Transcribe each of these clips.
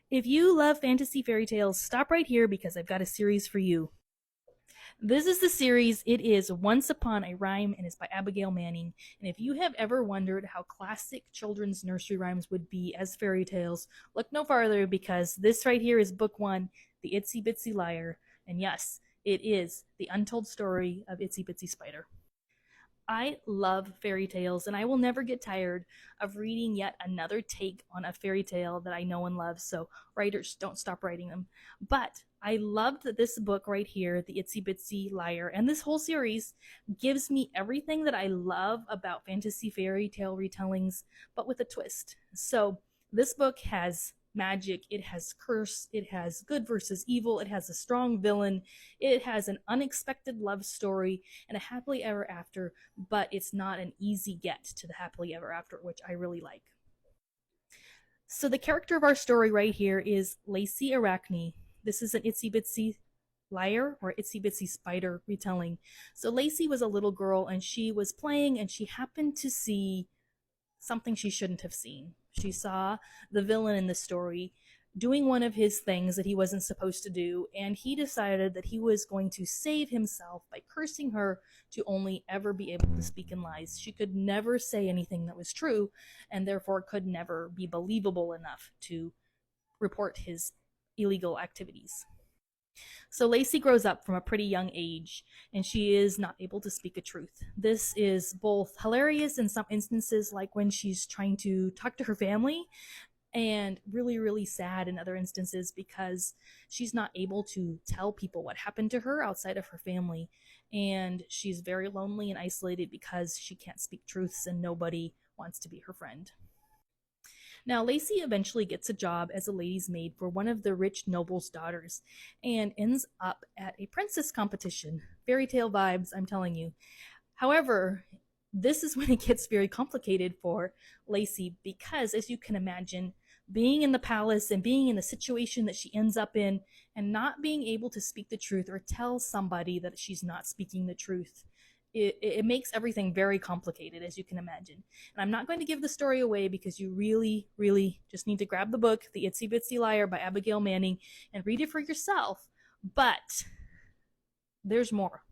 If you love fantasy fairy tales, stop right here because I've got a series for you. This is the series. It is Once Upon a Rhyme and it's by Abigail Manning. And if you have ever wondered how classic children's nursery rhymes would be as fairy tales, look no farther because this right here is book one, The Itsy Bitsy Liar. And yes, it is the untold story of Itsy Bitsy Spider. I love fairy tales, and I will never get tired of reading yet another take on a fairy tale that I know and love. So, writers, don't stop writing them. But I loved that this book right here, The Itsy Bitsy Liar, and this whole series gives me everything that I love about fantasy fairy tale retellings, but with a twist. So, this book has magic, it has curse, it has good versus evil, it has a strong villain, it has an unexpected love story, and a happily ever after, but it's not an easy get to the happily ever after, which I really like. So the character of our story right here is Lacey Arachne. This is an Itsy Bitsy Liar or Itsy Bitsy Spider retelling. So Lacey was a little girl and she was playing and she happened to see something she shouldn't have seen. She saw the villain in the story doing one of his things that he wasn't supposed to do, and he decided that he was going to save himself by cursing her to only ever be able to speak in lies. She could never say anything that was true, and therefore could never be believable enough to report his illegal activities. So Lacey grows up from a pretty young age, and she is not able to speak a truth. This is both hilarious in some instances, like when she's trying to talk to her family, and really, really sad in other instances because she's not able to tell people what happened to her outside of her family. And she's very lonely and isolated because she can't speak truths and nobody wants to be her friend. Now, Lacey eventually gets a job as a lady's maid for one of the rich noble's daughters and ends up at a princess competition. Fairy tale vibes, I'm telling you. However, this is when it gets very complicated for Lacey because, as you can imagine, being in the palace and being in the situation that she ends up in and not being able to speak the truth or tell somebody that she's not speaking the truth, it makes everything very complicated, as you can imagine. And I'm not going to give the story away because you really, really just need to grab the book, The Itsy Bitsy Liar by Abigail Manning, and read it for yourself. But there's more.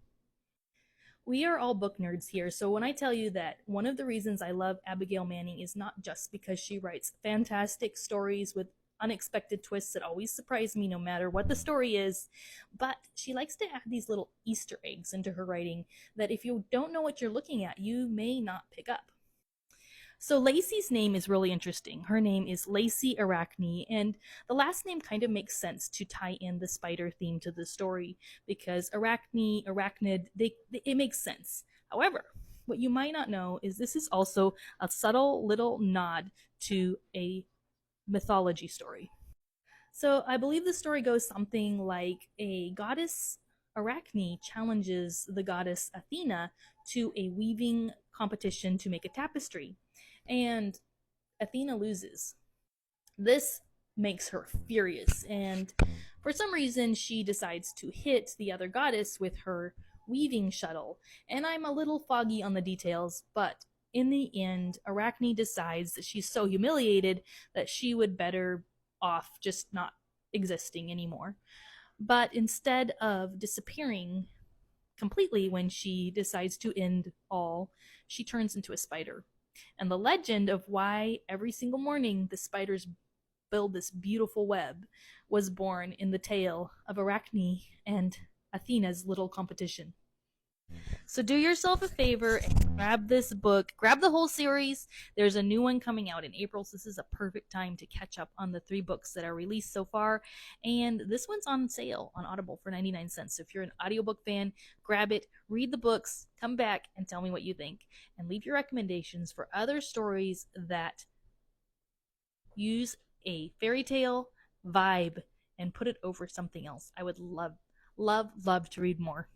We are all book nerds here, so when I tell you that one of the reasons I love Abigail Manning is not just because she writes fantastic stories with unexpected twists that always surprise me no matter what the story is, but she likes to add these little Easter eggs into her writing that if you don't know what you're looking at, you may not pick up. So Lacey's name is really interesting. Her name is Lacey Arachne, and the last name kind of makes sense to tie in the spider theme to the story because arachne, arachnid, it makes sense. However, what you might not know is this is also a subtle little nod to a mythology story. So I believe the story goes something like a goddess Arachne challenges the goddess Athena to a weaving competition to make a tapestry, and Athena loses. This makes her furious, and for some reason, she decides to hit the other goddess with her weaving shuttle. And I'm a little foggy on the details, but in the end, Arachne decides that she's so humiliated that she would better off just not existing anymore. But instead of disappearing completely when she decides to end all, she turns into a spider. And the legend of why every single morning the spiders build this beautiful web was born in the tale of Arachne and Athena's little competition. So do yourself a favor and grab this book. Grab the whole series. There's a new one coming out in April, so this is a perfect time to catch up on the 3 books that are released so far. And this one's on sale on Audible for 99 cents. So if you're an audiobook fan, grab it, read the books, come back and tell me what you think. And leave your recommendations for other stories that use a fairy tale vibe and put it over something else. I would love, love, love to read more.